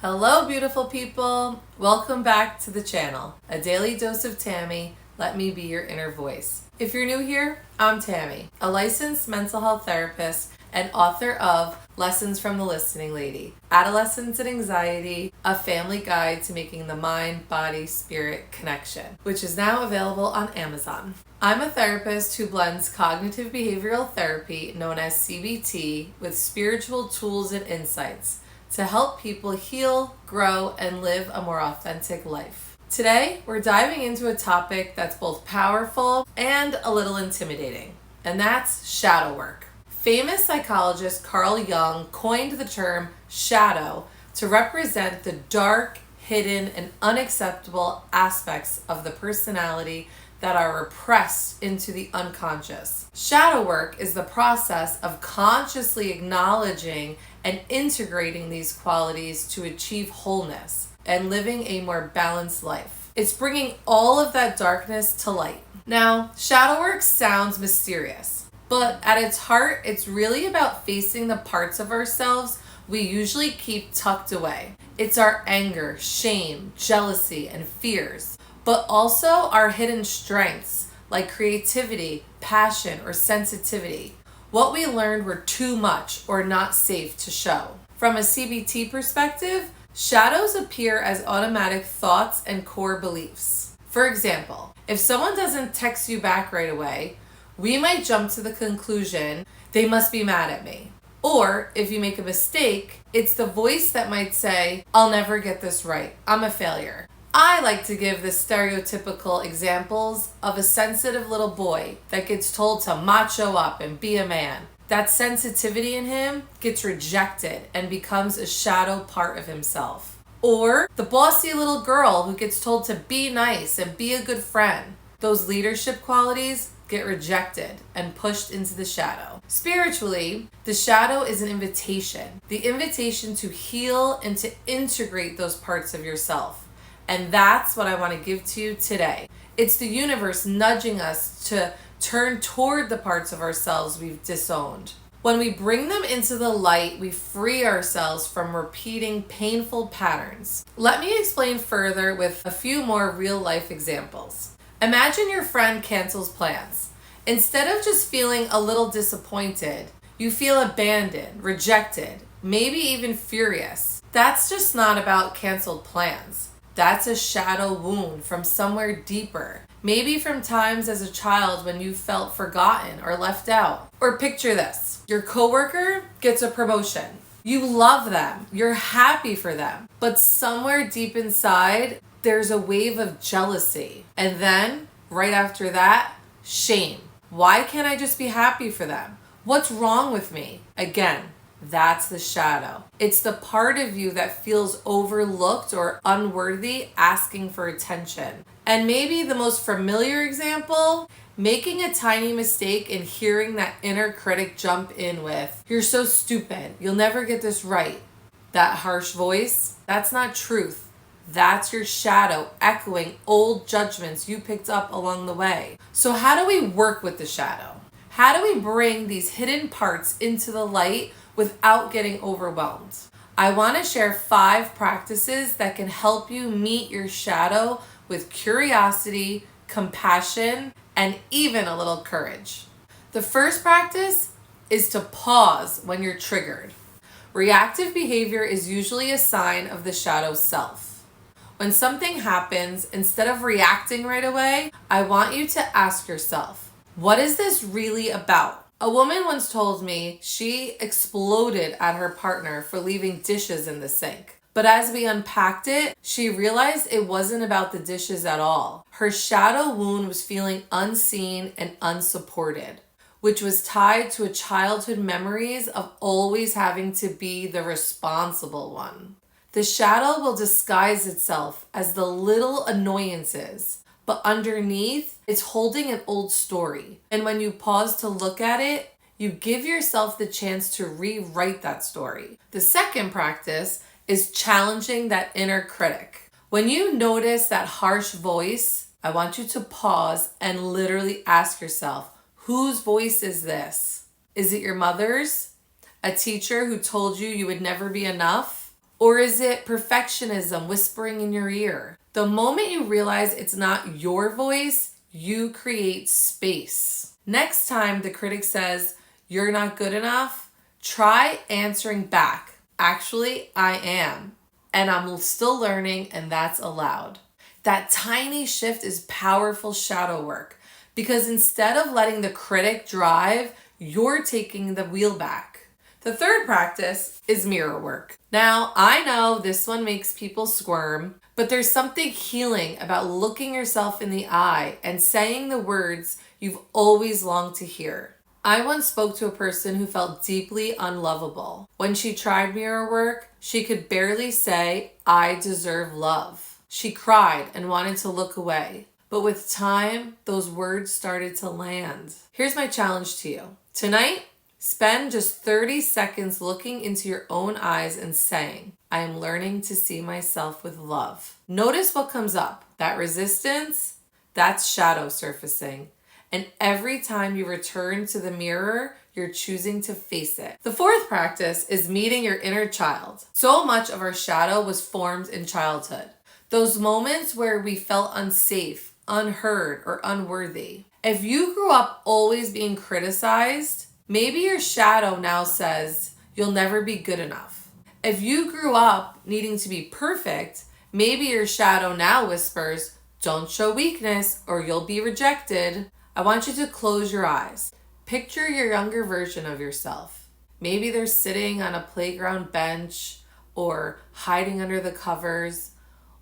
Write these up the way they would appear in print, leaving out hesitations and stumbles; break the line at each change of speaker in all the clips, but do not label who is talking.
Hello, beautiful people. Welcome back to the channel, A Daily Dose of Tammy. Let me be your inner voice. If you're new here, I'm Tammy, a licensed mental health therapist and author of Lessons from the Listening Lady, Adolescence and Anxiety, a family guide to making the mind, body, spirit connection, which is now available on Amazon. I'm a therapist who blends cognitive behavioral therapy, known as CBT, with spiritual tools and insights to help people heal, grow, and live a more authentic life. Today, we're diving into a topic that's both powerful and a little intimidating, and that's shadow work. Famous psychologist Carl Jung coined the term shadow to represent the dark, hidden, and unacceptable aspects of the personality that are repressed into the unconscious. Shadow work is the process of consciously acknowledging and integrating these qualities to achieve wholeness and living a more balanced life. It's bringing all of that darkness to light. Now, shadow work sounds mysterious, but at its heart, it's really about facing the parts of ourselves we usually keep tucked away. It's our anger, shame, jealousy, and fears, but also our hidden strengths like creativity, passion, or sensitivity. What we learned were too much or not safe to show. From a CBT perspective, shadows appear as automatic thoughts and core beliefs. For example, if someone doesn't text you back right away, we might jump to the conclusion, they must be mad at me. Or if you make a mistake, it's the voice that might say, I'll never get this right, I'm a failure. I like to give the stereotypical examples of a sensitive little boy that gets told to macho up and be a man. That sensitivity in him gets rejected and becomes a shadow part of himself. Or the bossy little girl who gets told to be nice and be a good friend. Those leadership qualities get rejected and pushed into the shadow. Spiritually, the shadow is an invitation. The invitation to heal and to integrate those parts of yourself. And that's what I want to give to you today. It's the universe nudging us to turn toward the parts of ourselves we've disowned. When we bring them into the light, we free ourselves from repeating painful patterns. Let me explain further with a few more real-life examples. Imagine your friend cancels plans. Instead of just feeling a little disappointed, you feel abandoned, rejected, maybe even furious. That's just not about canceled plans. That's a shadow wound from somewhere deeper. Maybe from times as a child when you felt forgotten or left out. Or picture this. Your coworker gets a promotion. You love them. You're happy for them. But somewhere deep inside, there's a wave of jealousy. And then, right after that, shame. Why can't I just be happy for them? What's wrong with me? Again, that's the shadow. It's the part of you that feels overlooked or unworthy, asking for attention. And maybe the most familiar example, making a tiny mistake and hearing that inner critic jump in with, you're so stupid, you'll never get this right. That harsh voice, that's not truth. That's your shadow echoing old judgments you picked up along the way. So how do we work with the shadow? How do we bring these hidden parts into the light without getting overwhelmed? I want to share 5 practices that can help you meet your shadow with curiosity, compassion, and even a little courage. The first practice is to pause when you're triggered. Reactive behavior is usually a sign of the shadow self. When something happens, instead of reacting right away, I want you to ask yourself, what is this really about? A woman once told me she exploded at her partner for leaving dishes in the sink. But as we unpacked it, she realized it wasn't about the dishes at all. Her shadow wound was feeling unseen and unsupported, which was tied to a childhood memories of always having to be the responsible one. The shadow will disguise itself as the little annoyances, but underneath, it's holding an old story. And when you pause to look at it, you give yourself the chance to rewrite that story. The second practice is challenging that inner critic. When you notice that harsh voice, I want you to pause and literally ask yourself, whose voice is this? Is it your mother's? A teacher who told you you would never be enough? Or is it perfectionism whispering in your ear? The moment you realize it's not your voice, you create space. Next time the critic says, "You're not good enough," try answering back, "Actually, I am. And I'm still learning, and that's allowed." That tiny shift is powerful shadow work because instead of letting the critic drive, you're taking the wheel back. The third practice is mirror work. Now, I know this one makes people squirm, but there's something healing about looking yourself in the eye and saying the words you've always longed to hear. I once spoke to a person who felt deeply unlovable. When she tried mirror work, she could barely say, "I deserve love." She cried and wanted to look away. But with time, those words started to land. Here's my challenge to you. Tonight, spend just 30 seconds looking into your own eyes and saying, "I am learning to see myself with love." Notice what comes up. That resistance, that's shadow surfacing. And every time you return to the mirror, you're choosing to face it. The fourth practice is meeting your inner child. So much of our shadow was formed in childhood. Those moments where we felt unsafe, unheard, or unworthy. If you grew up always being criticized, maybe your shadow now says, "You'll never be good enough." If you grew up needing to be perfect, maybe your shadow now whispers, "Don't show weakness or you'll be rejected." I want you to close your eyes. Picture your younger version of yourself. Maybe they're sitting on a playground bench or hiding under the covers.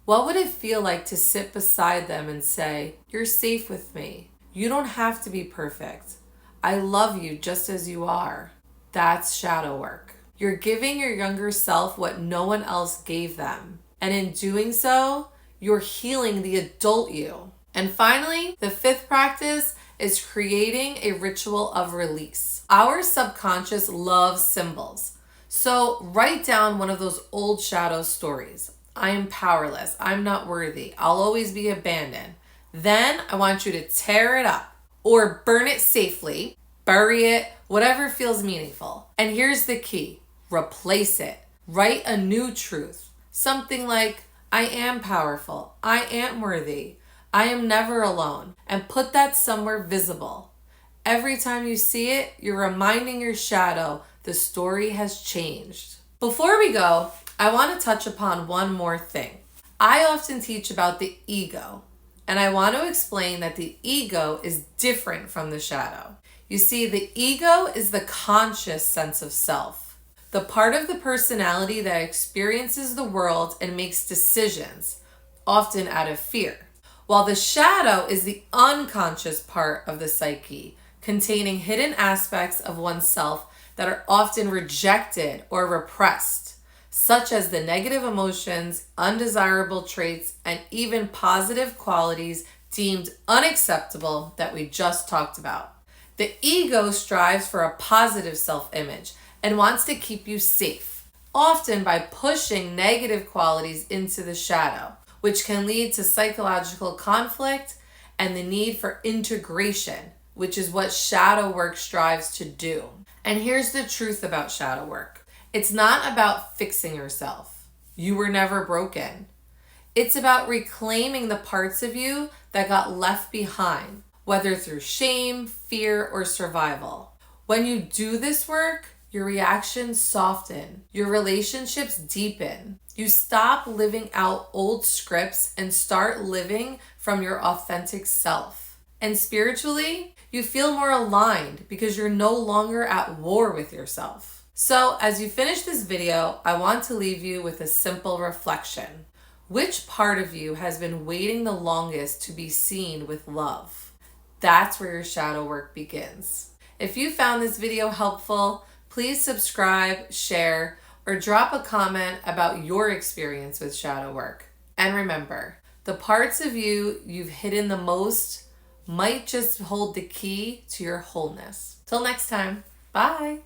What would it feel like to sit beside them and say, "You're safe with me. You don't have to be perfect. I love you just as you are." That's shadow work. You're giving your younger self what no one else gave them. And in doing so, you're healing the adult you. And finally, the fifth practice is creating a ritual of release. Our subconscious loves symbols. So write down one of those old shadow stories. "I am powerless. I'm not worthy. I'll always be abandoned." Then I want you to tear it up or burn it safely, bury it, whatever feels meaningful. And here's the key. Replace it. Write a new truth. Something like, "I am powerful. I am worthy. I am never alone," and put that somewhere visible. Every time you see it, you're reminding your shadow the story has changed. Before we go, I want to touch upon one more thing. I often teach about the ego, and I want to explain that the ego is different from the shadow. You see, the ego is the conscious sense of self, the part of the personality that experiences the world and makes decisions, often out of fear. While the shadow is the unconscious part of the psyche, containing hidden aspects of oneself that are often rejected or repressed, such as the negative emotions, undesirable traits, and even positive qualities deemed unacceptable that we just talked about. The ego strives for a positive self-image and wants to keep you safe, often by pushing negative qualities into the shadow, which can lead to psychological conflict and the need for integration, which is what shadow work strives to do. And here's the truth about shadow work. It's not about fixing yourself. You were never broken. It's about reclaiming the parts of you that got left behind, whether through shame, fear, or survival. When you do this work, your reactions soften, your relationships deepen. You stop living out old scripts and start living from your authentic self. And spiritually, you feel more aligned because you're no longer at war with yourself. So as you finish this video, I want to leave you with a simple reflection. Which part of you has been waiting the longest to be seen with love? That's where your shadow work begins. If you found this video helpful, please subscribe, share, or drop a comment about your experience with shadow work. And remember, the parts of you you've hidden the most might just hold the key to your wholeness. Till next time, bye.